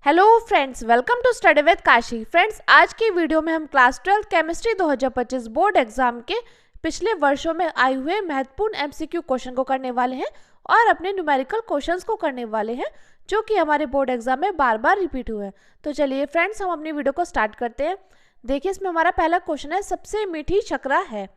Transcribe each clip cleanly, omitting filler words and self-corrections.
Hello friends, welcome to study with Kashi. Friends, आज की video में हम क्लास 12 केमिस्ट्री 2025 बोर्ड एग्जाम के पिछले वर्षों में आए हुए महत्वपूर्ण एमसीक्यू क्वेश्चन को करने वाले हैं और अपने न्यूमेरिकल क्वेश्चंस को करने वाले हैं जो कि हमारे बोर्ड एग्जाम में बार बार रिपीट हुए हैं। तो चलिए फ्रेंड्स, हम अपनी वीडियो को स्टार्ट करते हैं। देखिए, इसमें हमारा पहला क्वेश्चन है, सबसे मीठी शर्करा है।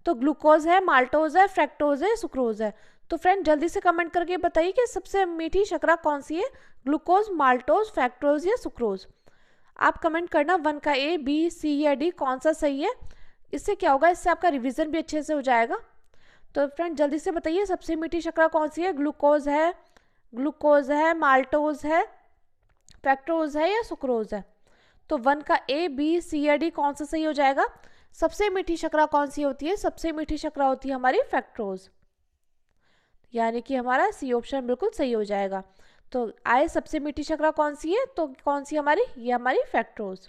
तो ग्लूकोज है, माल्टोज है, फ्रैक्टोज है, सुक्रोज है। तो फ्रेंड जल्दी से कमेंट करके बताइए कि सबसे मीठी शर्करा कौन सी है, ग्लूकोज, माल्टोज, फ्रैक्टोज या सुक्रोज। आप कमेंट करना 1 का ए, बी, सी या डी कौन सा सही है। इससे क्या होगा, इससे आपका रिवीजन भी अच्छे से हो जाएगा। तो फ्रेंड जल्दी से बताइए सबसे मीठी शर्करा कौन सी है, ग्लूकोज है, माल्टोज है, फ्रैक्टोज है या सुक्रोज है। तो 1 का ए, बी, सी या डी कौन सा सही हो जाएगा। सबसे मीठी शर्करा कौन सी होती है, सबसे मीठी शर्करा होती है हमारी फ्रैक्टोज, यानी कि हमारा सी ऑप्शन बिल्कुल सही हो जाएगा। तो आए सबसे मीठी शर्करा कौन सी है, तो कौन सी हमारी, ये हमारी फ्रैक्टोज।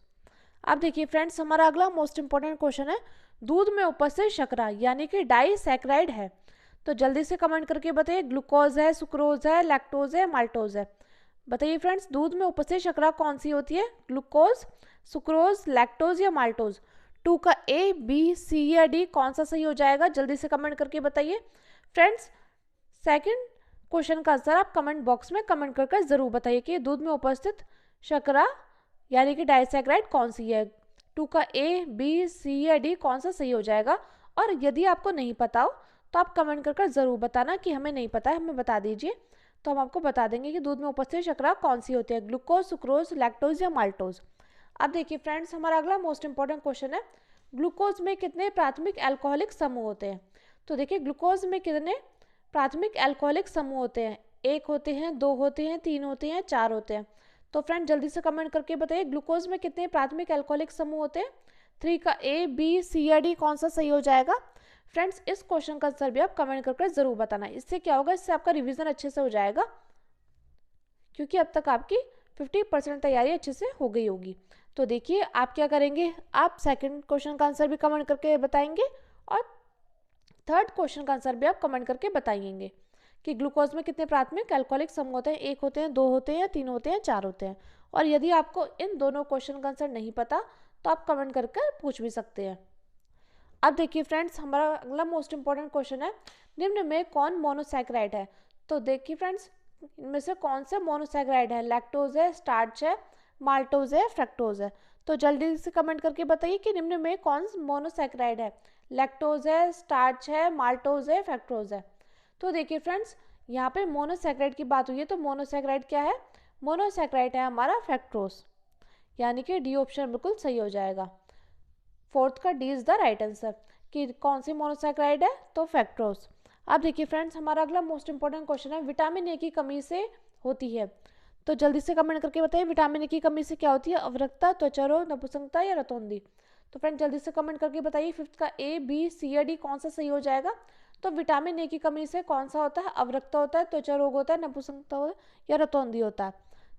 अब देखिए फ्रेंड्स, हमारा अगला मोस्ट इंपॉर्टेंट क्वेश्चन है, दूध में उपस्थित शर्करा यानी कि डाइसैकेराइड है। तो जल्दी से कमेंट करके बताइए, ग्लूकोज है, सुक्रोज है, लैक्टोज है, माल्टोज है। बताइए फ्रेंड्स, दूध में उपस्थित शर्करा कौन सी होती है, ग्लूकोज, सुक्रोज, लैक्टोज या माल्टोज। 2 का ए, बी, सी या डी कौन सा सही हो जाएगा, जल्दी से कमेंट करके बताइए। फ्रेंड्स, सेकंड क्वेश्चन का आंसर आप कमेंट बॉक्स में कमेंट करके जरूर बताइए कि दूध में उपस्थित शर्करा यानी कि डाइसैकेराइड कौन सी है। 2 का ए, बी, सी या डी कौन सा सही हो जाएगा। और यदि आपको नहीं पता हो तो आप कमेंट कर जरूर बताना कि हमें नहीं पता है, हमें बता दीजिए, तो हम आपको बता देंगे कि दूध में उपस्थित शर्करा कौन सी होती है, ग्लूकोज, सुक्रोज, लैक्टोज या माल्टोज। अब देखिए फ्रेंड्स, हमारा अगला मोस्ट इंपॉर्टेंट क्वेश्चन है, ग्लूकोज में कितने प्राथमिक एल्कोहलिक समूह होते हैं। तो देखिए, ग्लूकोज में कितने प्राथमिक एल्कोहलिक समूह होते हैं, 1 होते हैं, 2 होते हैं, 3 होते हैं, 4 होते हैं। तो फ्रेंड जल्दी से कमेंट करके बताइए, ग्लूकोज में कितने प्राथमिक एल्कोहलिक समूह होते हैं। 3 का ए, बी, सी या डी कौन सा सही हो जाएगा। फ्रेंड्स, इस क्वेश्चन का आंसर भी आप कमेंट करके जरूर बताना। इससे क्या होगा, इससे आपका रिवीजन अच्छे से हो जाएगा, क्योंकि अब तक आपकी 50% तैयारी अच्छे से हो गई होगी। तो देखिए, आप क्या करेंगे, आप सेकंड क्वेश्चन का आंसर भी कमेंट करके बताएंगे और थर्ड क्वेश्चन का आंसर भी आप कमेंट करके बताइएंगे कि ग्लूकोज में कितने प्राथमिक एल्कोहलिक समूह होते हैं, 1 होते हैं, 2 होते हैं, 3 होते हैं, 4 होते हैं। और यदि आपको इन दोनों क्वेश्चन का आंसर नहीं पता तो आप कमेंट करके पूछ भी सकते हैं। अब देखिए फ्रेंड्स, हमारा अगला मोस्ट इंपॉर्टेंट क्वेश्चन है, निम्न में कौन मोनोसैकेराइड है। तो देखिए फ्रेंड्स, इनमें से कौन से मोनोसैकेराइड है, लैक्टोज है, स्टार्च है, माल्टोज है, फ्रक्टोज है। तो जल्दी से कमेंट करके बताइए कि निम्न में कौन मोनोसैकेराइड है, लैक्टोज है, स्टार्च है, माल्टोज है, फ्रक्टोज है। तो देखिए फ्रेंड्स, यहाँ पे मोनोसैकेराइड की बात हुई है, तो मोनोसैकेराइड क्या है, मोनोसैकेराइड है हमारा फ्रक्टोज, यानी कि डी ऑप्शन बिल्कुल सही हो जाएगा। 4th का D is the right answer कि कौन सी मोनोसैकेराइड है, तो फ्रक्टोज। अब देखिए फ्रेंड्स, हमारा अगला मोस्ट इंपॉर्टेंट क्वेश्चन है, विटामिन ए की कमी से होती है। तो जल्दी से कमेंट करके बताइए, विटामिन ए की कमी से क्या होती है, अवरक्ता, त्वचा रोग, नपुंसकता या रतौंधी। तो फ्रेंड जल्दी से कमेंट करके बताइए, 5th का ए, बी, सी या डी कौन सा सही हो जाएगा। तो विटामिन ए की कमी से कौन सा होता है, अवरक्ता होता है, त्वचा रोग होता है, नपुंसकता होता है या रतौंधी होता है।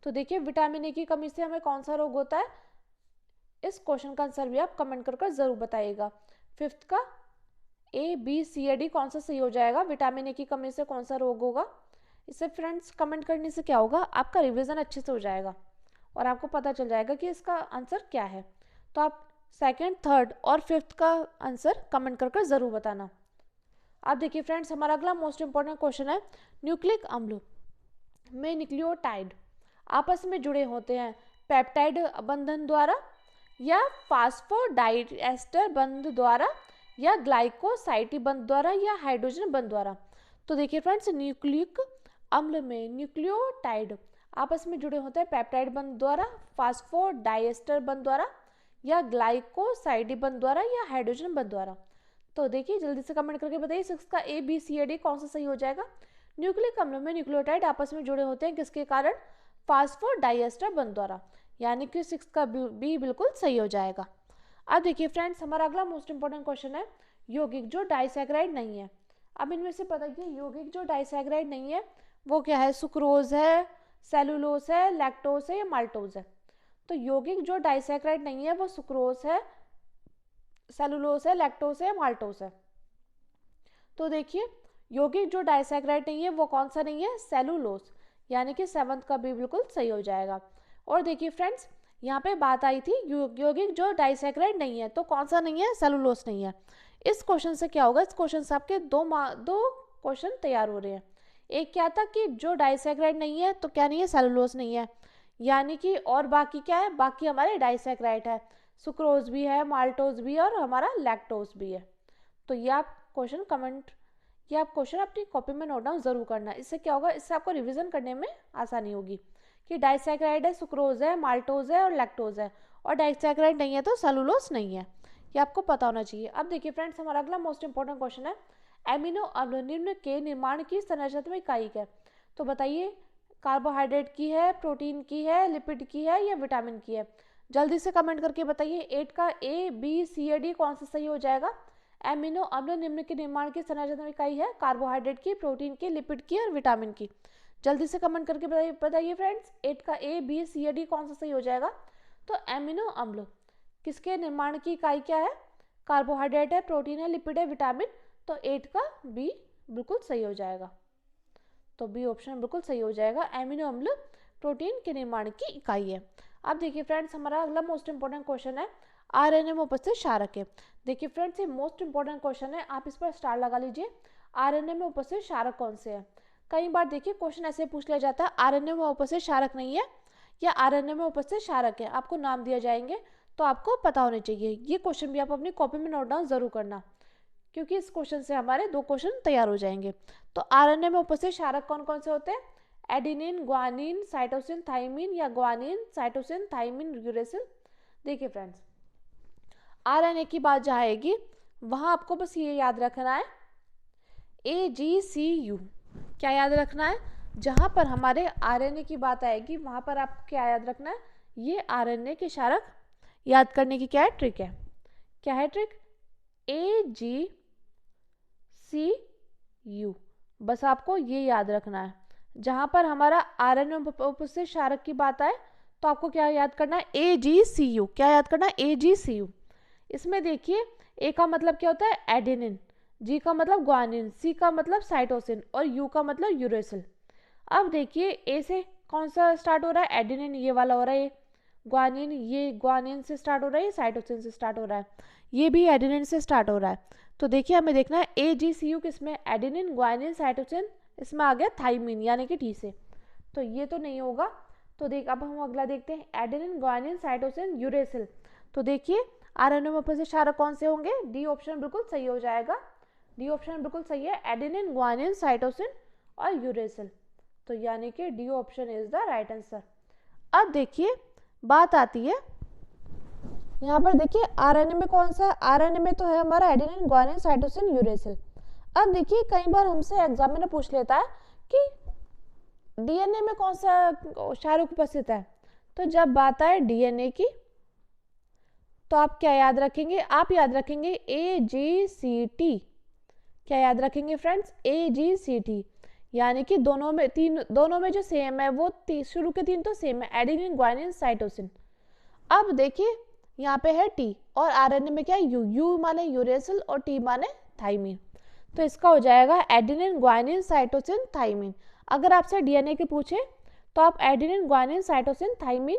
तो देखिए, विटामिन ए की कमी से हमें कौन सा रोग होता है, इस क्वेश्चन का आंसर भी आप कमेंट कर जरूर बताइएगा। 5th का ए, बी, सी या डी कौन सा सही हो जाएगा, विटामिन ए की कमी से कौन सा रोग होगा। इससे फ्रेंड्स कमेंट करने से क्या होगा, आपका रिवीजन अच्छे से हो जाएगा और आपको पता चल जाएगा कि इसका आंसर क्या है। तो आप सेकंड, थर्ड और 5th का आंसर कमेंट कर जरूर बताना। अब देखिए फ्रेंड्स, हमारा अगला मोस्ट इंपॉर्टेंट क्वेश्चन है, न्यूक्लिक अम्ल में न्यूक्लियोटाइड आपस में जुड़े होते हैं पेप्टाइड बंधन द्वारा या फास्फोडाइएस्टर बंध द्वारा या ग्लाइकोसाइटी बंध द्वारा या हाइड्रोजन बंध द्वारा। तो देखिए फ्रेंड्स, न्यूक्लिक अम्ल में न्यूक्लियोटाइड आपस में जुड़े होते हैं पेप्टाइड बंध द्वारा, फास्फोडाइएस्टर बंध द्वारा या ग्लाइकोसाइडी बंध द्वारा या हाइड्रोजन बंध द्वारा। तो देखिए, जल्दी से कमेंट करके बताइए, 6 का ए, बी, सी या डी कौन सा सही हो जाएगा। न्यूक्लिक अम्ल में न्यूक्लियोटाइड आपस में जुड़े होते हैं किसके कारण, फास्फोडाइएस्टर बंध द्वारा, यानी कि 6 का बी बिल्कुल सही हो जाएगा। अब देखिए फ्रेंड्स, हमारा अगला मोस्ट इंपॉर्टेंट क्वेश्चन है, यौगिक जो डाइसैकेराइड नहीं है। अब इनमें से बताइए, यौगिक जो डाइसैकेराइड नहीं है वो क्या है, सुक्रोज है, सेलुलोज है, लैक्टोज है या माल्टोज है। तो यौगिक जो डाइसैकेराइड नहीं है वो सुक्रोज है, सेलुलोज है, लैक्टोज है या माल्टोज है। तो देखिए, यौगिक जो डाइसैकेराइड नहीं है वो कौन सा नहीं है, सेलुलोज, यानी कि 7th का बी बिल्कुल सही हो जाएगा। और देखिए फ्रेंड्स, यहाँ पे बात आई थी यौगिक जो डाइसैकेराइड नहीं है, तो कौन सा नहीं है? सेलुलोज नहीं है। इस क्वेश्चन से क्या होगा, इस क्वेश्चन से आपके दो क्वेश्चन तैयार हो रहे हैं। एक क्या था कि जो डाइसैकेराइड नहीं है तो क्या नहीं है? सेलुलोज नहीं है, यानी कि और बाकी क्या है? बाकी हमारे डाइसैकेराइड है, सुक्रोज भी है, माल्टोज भी है और हमारा लैक्टोज भी है। तो ये आप क्वेश्चन अपनी कॉपी में नोट डाउन जरूर करना। इससे क्या होगा, इससे आपको रिवीजन करने में आसानी होगी कि डाइसैकेराइड है, सुक्रोज है, माल्टोज है और लैक्टोज है, और डाइसैकेराइड नहीं है तो सेलुलोज नहीं है। ये आपको पता होना चाहिए। अब देखिए फ्रेंड्स, हमारा अगला मोस्ट इंपॉर्टेंट क्वेश्चन है, एमिनो अम्ल निम्न के निर्माण की संरचनात्मक इकाई क्या है? तो बताइए, कार्बोहाइड्रेट की है, प्रोटीन की है, लिपिड की है या विटामिन की है? जल्दी से कमेंट करके बताइए। 8 का ए, बी, सी या डी कौन सा सही हो जाएगा? एमिनो अम्ल निम्न के निर्माण की संरचनात्मक इकाई है कार्बोहाइड्रेट की, प्रोटीन की, लिपिड की और विटामिन की। जल्दी से कमेंट करके बताइए फ्रेंड्स, 8 का ए, बी, सी या डी कौन सा सही हो जाएगा? तो एमिनो अम्ल किसके निर्माण की इकाई क्या है? कार्बोहाइड्रेट है, प्रोटीन है, लिपिड है, विटामिन। तो 8 का बी बिल्कुल सही हो जाएगा। तो बी ऑप्शन बिल्कुल सही हो जाएगा। एमिनो अम्ल प्रोटीन के निर्माण की इकाई है। अब देखिए फ्रेंड्स, हमारा अगला मोस्ट इंपोर्टेंट क्वेश्चन है, आरएनए में उपस्थित क्षारक है। देखिए फ्रेंड्स, ये मोस्ट इंपोर्टेंट क्वेश्चन है, आप इस पर स्टार लगा लीजिए। आरएनए में उपस्थित क्षारक कौन से हैं? कई बार देखिए क्वेश्चन ऐसे पूछ लिया जाता है, आरएनए में उपस्थित क्षारक नहीं है या आरएनए में उपस्थित क्षारक है, आपको नाम दिया जाएंगे, तो आपको पता होने चाहिए। ये क्वेश्चन भी आप अपनी कॉपी में नोट डाउन जरूर करना, क्योंकि इस क्वेश्चन से हमारे 2 क्वेश्चन तैयार हो जाएंगे। तो आरएनए में उपस्थित क्षारक कौन कौन से होते हैं? एडेनिन, ग्वानिन, साइटोसिन, थाइमिन या ग्वानिन, साइटोसिन, थाइमिन, यूरेसिल। देखिए फ्रेंड्स, आरएनए की बात जहाँ आएगी वहाँ आपको बस ये याद रखना है, AGCU। क्या याद रखना है? जहाँ पर हमारे आरएनए की बात आएगी वहाँ पर आपको क्या याद रखना है? ये आरएनए के क्षारक याद करने की क्या है ट्रिक है? क्या है ट्रिक? AGCU, बस आपको ये याद रखना है। जहाँ पर हमारा आरएनए में उपस्थित क्षारक की बात आए तो आपको क्या याद करना है? AGCU। क्या याद करना है? AGCU। इसमें देखिए, ए का मतलब क्या होता है? एडेनिन, जी का मतलब ग्वानिन, सी का मतलब साइटोसिन और यू का मतलब यूरेसिल। अब देखिए, ए से कौन सा स्टार्ट हो रहा है? एडेनिन, ये वाला हो रहा है। ग्वानिन, ये ग्वानिन से स्टार्ट हो रहा है, साइटोसिन से स्टार्ट हो रहा है, ये भी एडेनिन से स्टार्ट हो रहा है। तो देखिए, हमें देखना है AGCU किसमें? एडेनिन, ग्वानिन, साइटोसिन, इसमें आ गया थाइमिन यानी कि टी से, तो ये तो नहीं होगा। तो अब हम अगला देखते हैं, एडेनिन, ग्वानिन, साइटोसिन, यूरेसिल। तो देखिए, आरएनए में उपस्थित क्षारक कौन से होंगे? डी ऑप्शन बिल्कुल सही हो जाएगा। डी ऑप्शन बिल्कुल सही है, एडेनिन, ग्वानिन, साइटोसिन और यूरेसिल। तो यानी कि D option is the right answer. अब देखिए, बात आती है यहाँ पर, देखिए आरएनए में कौन सा? आरएनए में तो है हमारा एडेनिन, ग्वानिन, साइटोसिन, यूरेसिल। अब देखिए, कई बार हमसे एग्जाम में पूछ लेता है कि डीएनए में कौन सा क्षारक उपस्थित है। तो जब बात आए डीएनए की तो आप क्या याद रखेंगे? आप याद रखेंगे AGCT। क्या याद रखेंगे फ्रेंड्स? AGCT, यानी कि दोनों में जो सेम है वो शुरू के 3 तो सेम है, एडेनिन, ग्वानिन, साइटोसिन। अब देखिए, यहाँ पे है टी और आरएनए में क्या है? यू माने यूरेसिल और टी माने थाइमिन। तो इसका हो जाएगा एडेनिन, ग्वानिन, साइटोसिन, थाइमिन। अगर आपसे डीएनए के पूछे तो आप एडेनिन, ग्वानिन, साइटोसिन, थाइमिन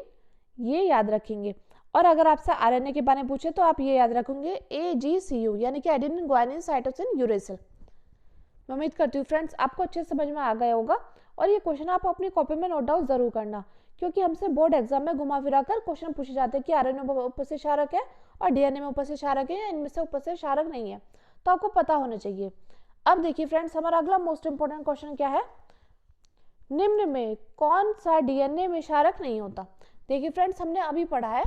ये याद रखेंगे, और अगर आपसे आरएनए के बारे में पूछे तो आप ये याद रखेंगे AGCU, यानी कि एडेनिन, ग्वानिन, साइटोसिन, यूरेसिल। मैं उम्मीद करती हूँ फ्रेंड्स आपको अच्छे समझ में आ गया होगा, और ये क्वेश्चन आप अपनी कॉपी में नोट डाउन जरूर करना, क्योंकि हमसे बोर्ड एग्जाम में घुमा फिरा कर क्वेश्चन पूछे जाते हैं कि आरएनए में उपस्थित क्षारक है और डीएनए में उपस्थित क्षारक है या इनमें से उपस्थित क्षारक नहीं है, तो आपको पता होना चाहिए। अब देखिए फ्रेंड्स, हमारा अगला मोस्ट इंपोर्टेंट क्वेश्चन क्या है? निम्न में कौन सा डीएनए में क्षारक नहीं होता? देखिए फ्रेंड्स, हमने अभी पढ़ा है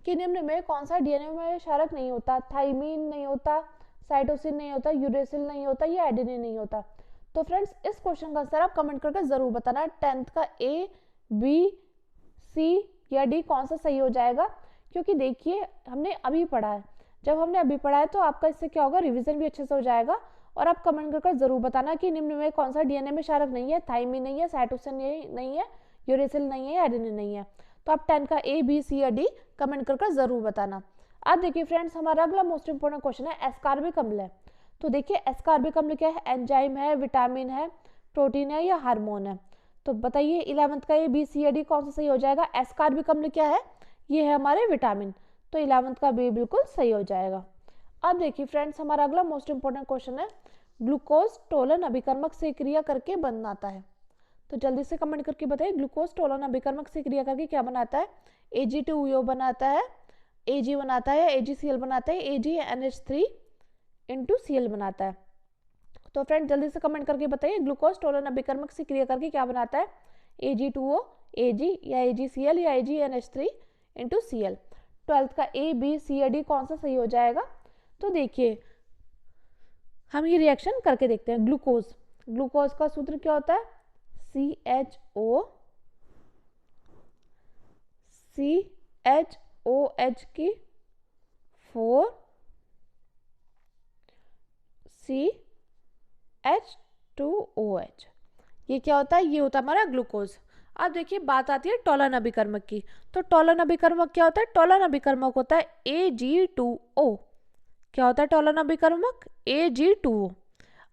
कि निम्न में कौन सा डीएनए में क्षारक नहीं होता? थाइमिन नहीं होता, साइटोसिन नहीं होता, यूरेसिल नहीं होता, या एडेनिन नहीं होता। तो फ्रेंड्स, इस क्वेश्चन का आंसर आप कमेंट करके जरूर बताना। 10th का A, B, C या D कौन सा सही हो जाएगा, क्योंकि देखिए हमने अभी पढ़ा है। जब हमने अभी पढ़ा है तो आपका इससे क्या होगा? रिवीजन भी अच्छे से हो जाएगा, और आप कमेंट करके जरूर बताना कि निम्न में कौन सा डीएनए में क्षारक नहीं है, थाइमिन नहीं है, साइटोसिन नहीं है, यूरेसिल नहीं है, एडेनिन नहीं है। तो आप 10 का A, B, C या D कमेंट करके जरूर बताना। अब देखिए फ्रेंड्स, हमारा अगला मोस्ट इंपोर्टेंट क्वेश्चन है, एस्कॉर्बिक अम्ल है। तो देखिए, एस्कॉर्बिक अम्ल क्या है? एंजाइम है, विटामिन है, प्रोटीन है या हार्मोन है? तो बताइए 11th का ये बी सी या डी कौन सा सही हो जाएगा। एस्कॉर्बिक अम्ल क्या है, ये है हमारे विटामिन, तो 11th का बी बिल्कुल सही हो जाएगा। अब देखिए फ्रेंड्स, हमारा अगला मोस्ट इंपॉर्टेंट क्वेश्चन है, ग्लूकोज टोलन अभिकर्मक से क्रिया करके बनाता है। तो जल्दी से कमेंट करके बताइए, ग्लूकोज टोलन अभिकर्मक से क्रिया करके क्या बनाता है। Ag2O बनाता है, Ag बनाता है, AgCl बनाता है, AgNH3 इंटू Cl बनाता है। तो फ्रेंड जल्दी से कमेंट करके बताइए, ग्लूकोज टोलन अभिकर्मक से क्रिया करके क्या बनाता है। Ag2O, Ag या AgCl या AgNH3 इंटू Cl। 12th का A, B, C या D कौन सा सही हो जाएगा। तो देखिए हम ये रिएक्शन करके देखते हैं। ग्लूकोज का सूत्र क्या होता है, CHOH की 4 CH2OH, ये क्या होता है, ये होता है हमारा ग्लूकोज। अब देखिए बात आती है टोलन अभिकर्मक की। तो टोलन अभिकर्मक क्या होता है, टोलन अभिकर्मक होता है Ag2O। क्या होता है टोलन अभिकर्मक, Ag2O।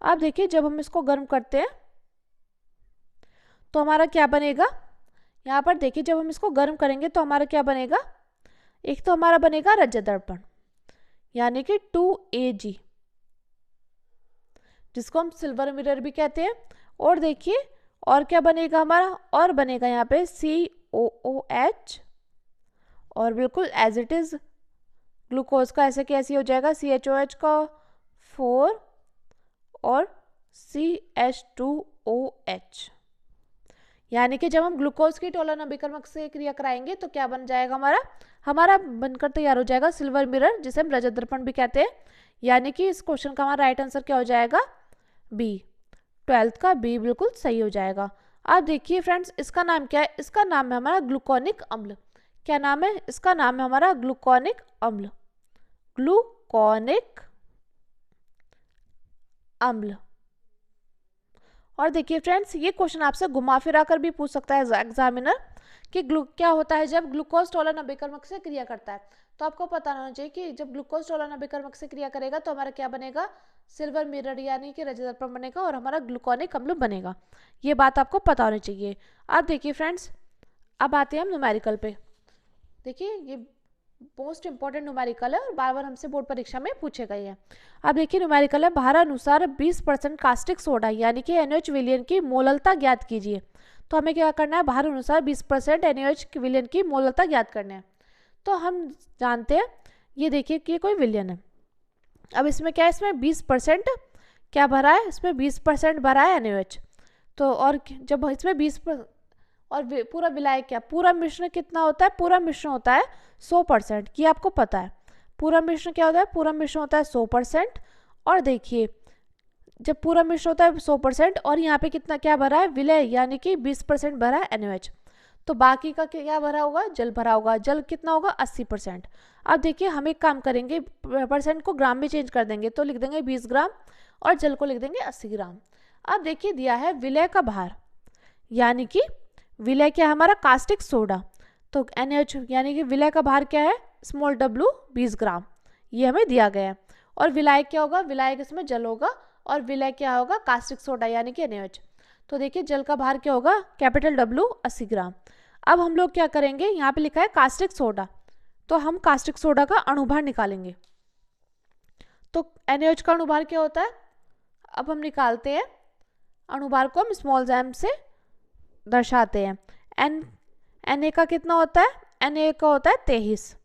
अब देखिए जब हम इसको गर्म करते हैं तो हमारा क्या बनेगा, यहाँ पर देखिए जब हम इसको गर्म करेंगे तो हमारा क्या बनेगा, एक तो हमारा बनेगा रजत दर्पण यानी कि 2Ag, जिसको हम सिल्वर मिरर भी कहते हैं। और देखिए और क्या बनेगा हमारा, और बनेगा यहाँ पे COOH, और बिल्कुल एज इट इज ग्लूकोज का ऐसे कैसे हो जाएगा, CHOH का 4 और CH2OH। यानी कि जब हम ग्लूकोज की टोलन अभिकर्मक से क्रिया कराएंगे तो क्या बन जाएगा हमारा बनकर तैयार हो जाएगा सिल्वर मिरर, जिसे हम रजत दर्पण भी कहते हैं। यानी कि इस क्वेश्चन का हमारा राइट आंसर क्या हो जाएगा, बी। 12th का बी बिल्कुल सही हो जाएगा। अब देखिए फ्रेंड्स, इसका नाम क्या है, इसका नाम है हमारा ग्लूकोनिक अम्ल। क्या नाम है, इसका नाम है हमारा ग्लूकोनिक अम्ल, ग्लूकोनिक अम्ल। और देखिए फ्रेंड्स, ये क्वेश्चन आपसे घुमा फिरा कर भी पूछ सकता है एग्जामिनर कि क्या होता है जब ग्लूकोज टोलन अभिकर्मक से क्रिया करता है। तो आपको पता होना चाहिए कि जब ग्लूकोज टोलन अभिकर्मक से क्रिया करेगा तो हमारा क्या बनेगा, सिल्वर मिरर यानी कि रजत दर्पण बनेगा और हमारा ग्लूकोनिक अम्ल बनेगा। ये बात आपको पता होनी चाहिए। अब देखिए फ्रेंड्स, अब आते हैं हम न्यूमेरिकल पे। देखिए ये मोस्ट इंपॉर्टेंट न्यूमेरिकल है और बार बार हमसे बोर्ड परीक्षा में पूछे गए हैं। अब देखिए न्यूमेरिकल है, भारानुसार 20% कास्टिक सोडा यानी कि NaOH विलयन की मोललता ज्ञात कीजिए। तो हमें क्या करना है, भारानुसार 20% NaOH विलयन की मोललता ज्ञात करना है। तो हम जानते हैं, ये देखिए कि कोई विलयन है। अब इसमें क्या है, इसमें 20% क्या भरा है, इसमें 20% भरा है NaOH। तो और जब इसमें 20% और पूरा विलायक क्या, पूरा मिश्रण कितना होता है, पूरा मिश्रण होता है 100%, ये आपको पता है। पूरा मिश्रण क्या होता है, पूरा मिश्रण होता है 100%। और देखिए जब पूरा मिश्रण होता है 100% और यहाँ पे कितना क्या भरा है, विलय यानी कि 20% भरा है NaOH। तो बाकी का क्या भरा होगा, जल भरा होगा। जल कितना होगा, 80%। अब देखिए हम एक काम करेंगे, परसेंट को ग्राम में चेंज कर देंगे, तो लिख देंगे 20 ग्राम और जल को लिख देंगे 80 ग्राम। अब देखिए दिया है विलय का भार, यानी कि विलय क्या है हमारा, कास्टिक सोडा। तो NaOH यानी कि विलय का भार क्या है, स्मॉल w 20 ग्राम, ये हमें दिया गया है। और विलायक क्या होगा, विलायक इसमें जल होगा और विलय क्या होगा, कास्टिक सोडा यानी कि NaOH। तो देखिए जल का भार क्या होगा, कैपिटल W 80 ग्राम। अब हम लोग क्या करेंगे, यहाँ पे लिखा है कास्टिक सोडा, तो हम कास्टिक सोडा का अणुभार निकालेंगे। तो NaOH का अणुभार क्या होता है, अब हम निकालते हैं। अणुभार को हम स्मॉल m से दर्शाते हैं। Na का कितना होता है, Na का होता है 23।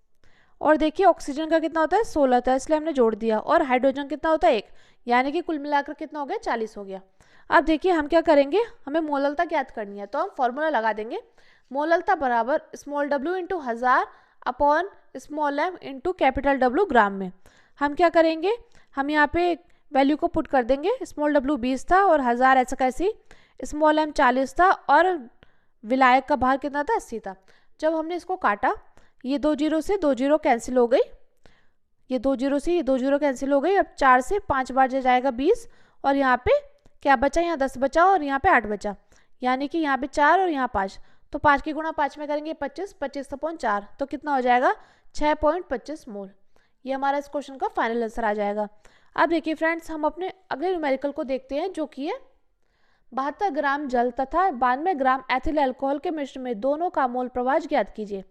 और देखिए ऑक्सीजन का कितना होता है 16 था, इसलिए हमने जोड़ दिया। और हाइड्रोजन कितना होता है 1, यानी कि कुल मिलाकर कितना हो गया, 40 हो गया। अब देखिए हम क्या करेंगे, हमें मोललता ज्ञात करनी है, तो हम फॉर्मूला लगा देंगे। मोललता बराबर small w into 1000 upon small m into capital W ग्राम में। हम क्या करेंगे, हम यहाँ पे वैल्यू को पुट कर देंगे। स्मॉल w 20 था और 1000 ऐसा कैसी, स्मॉल m 40 था और विलायक का भार कितना था, 80 था। जब हमने इसको काटा, ये 2 जीरो से 2 जीरो कैंसिल हो गई, ये 2 जीरो से ये 2 जीरो कैंसिल हो गई। अब 4 से 5 बार जाएगा 20 और यहाँ पे क्या बचा, यहाँ 10 बचा और यहाँ पे 8 बचा, यानी कि यहाँ पे 4 और यहाँ 5। तो 5 की गुणा 5 में करेंगे 25, 25/4 तो कितना हो जाएगा 6.25 मोल। ये हमारा इस क्वेश्चन का फाइनल आंसर आ जाएगा। अब देखिए फ्रेंड्स, हम अपने अगले न्यूमेरिकल को देखते हैं, जो कि है 72 ग्राम जल तथा 92 ग्राम एथिल अल्कोहल के मिश्रण में दोनों का मोल प्रवाह ज्ञात कीजिए।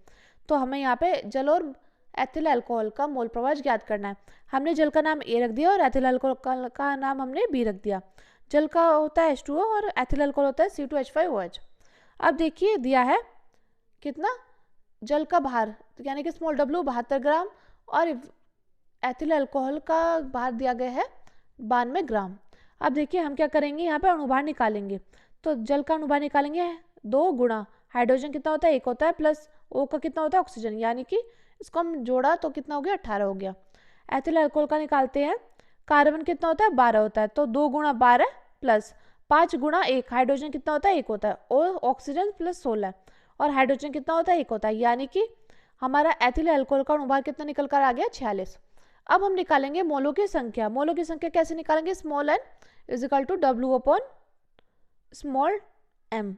तो हमें यहाँ पे जल और एथिल अल्कोहल का मोल प्रवाह ज्ञात करना है। हमने जल का नाम ए रख दिया और एथिल अल्कोहल का नाम हमने बी रख दिया। जल का होता है H2O और एथिल अल्कोहल होता है C2H5OH। अब देखिए दिया है कितना, जल का भार यानी कि स्मॉल w 72 ग्राम और एथिल अल्कोहल का भार दिया गया है 92 ग्राम। अब देखिए हम क्या करेंगे, यहाँ पे अणुभार निकालेंगे। तो जल का अणुभार निकालेंगे 2 गुणा हाइड्रोजन कितना होता है 1 होता है, प्लस O का कितना होता है ऑक्सीजन, यानी कि इसको हम जोड़ा तो कितना हो गया 18 हो गया। एथिल अल्कोहल का निकालते हैं, कार्बन कितना होता है 12 होता है, तो 2 गुणा 12 प्लस 5 गुणा 1 हाइड्रोजन कितना होता है 1 होता है, और ऑक्सीजन प्लस 16 और हाइड्रोजन कितना होता है 1 होता है, यानी कि हमारा एथिल अल्कोहल का अणुभार कितना निकल कर आ गया 46। अब हम निकालेंगे मोलों की संख्या। मोलों की संख्या कैसे निकालेंगे, small n is equal to W upon small m।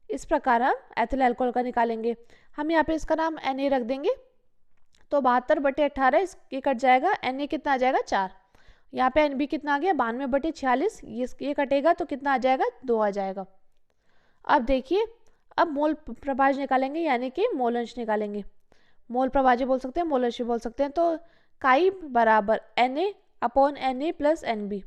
इस प्रकार हम एथिल अल्कोहल का निकालेंगे। हम यहाँ पे इसका नाम Na रख देंगे, तो 72/18 ये कट जाएगा, Na कितना आ जाएगा 4। यहाँ पे Nb कितना आ गया 92/46, ये कटेगा तो कितना आ जाएगा 2 आ जाएगा। अब देखिए अब मोल प्रभाज निकालेंगे, यानी कि मोल अंश निकालेंगे। मोल प्रभाज्य बोल सकते हैं, मोल अंश बोल सकते हैं। तो काई बराबर Na upon Na plus Nb।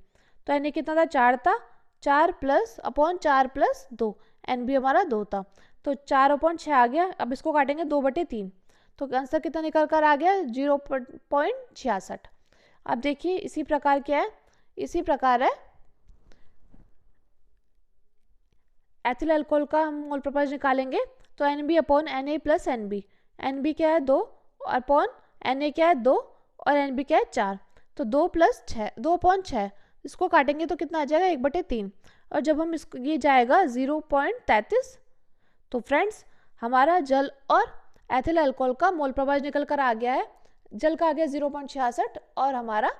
तो Na कितना था 4 था, 4 प्लस अपॉन 4 प्लस 2, Nb हमारा 2 था, तो 4 अपॉन 6 आ गया। अब इसको काटेंगे 2/3, तो आंसर कितना निकल कर आ गया 0.66। अब देखिए इसी प्रकार क्या है, इसी प्रकार है एथिल अल्कोहल का हम मोल प्रभाज निकालेंगे। तो Nb upon Na plus Nb, Nb क्या है 2 अपॉन Na क्या है 2 और Nb क्या है 4, तो 2 प्लस 6 2/6, इसको काटेंगे तो कितना आ जाएगा 1/3, और जब हम इसको ये जाएगा 0.33। तो फ्रेंड्स हमारा जल और एथिल अल्कोहल का मोल प्रभाज निकल कर आ गया है। जल का आ गया 0.66 और हमारा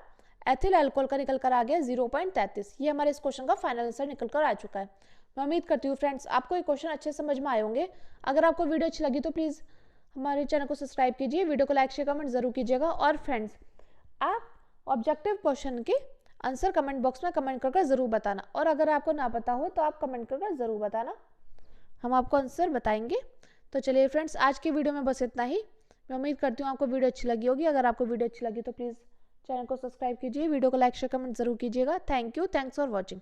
एथिल अल्कोहल का निकल कर आ गया 0.33। ये हमारे इस क्वेश्चन का फाइनल आंसर निकल कर आ चुका है। मैं उम्मीद करती हूँ फ्रेंड्स आपको ये क्वेश्चन अच्छे समझ में आए होंगे। अगर आपको वीडियो अच्छी लगी तो प्लीज़ हमारे चैनल को सब्सक्राइब कीजिए, वीडियो को लाइक शेयर कमेंट जरूर कीजिएगा। और फ्रेंड्स आप ऑब्जेक्टिव क्वेश्चन के आंसर कमेंट बॉक्स में कमेंट कर ज़रूर बताना, और अगर आपको ना पता हो तो आप कमेंट कर ज़रूर बताना, हम आपको आंसर बताएंगे। तो चलिए फ्रेंड्स आज की वीडियो में बस इतना ही। मैं उम्मीद करती हूँ आपको वीडियो अच्छी लगी होगी। अगर आपको वीडियो अच्छी लगी तो प्लीज़ चैनल को सब्सक्राइब कीजिए, वीडियो को लाइक शेयर कमेंट जरूर कीजिएगा। Thank you, thanks for watching.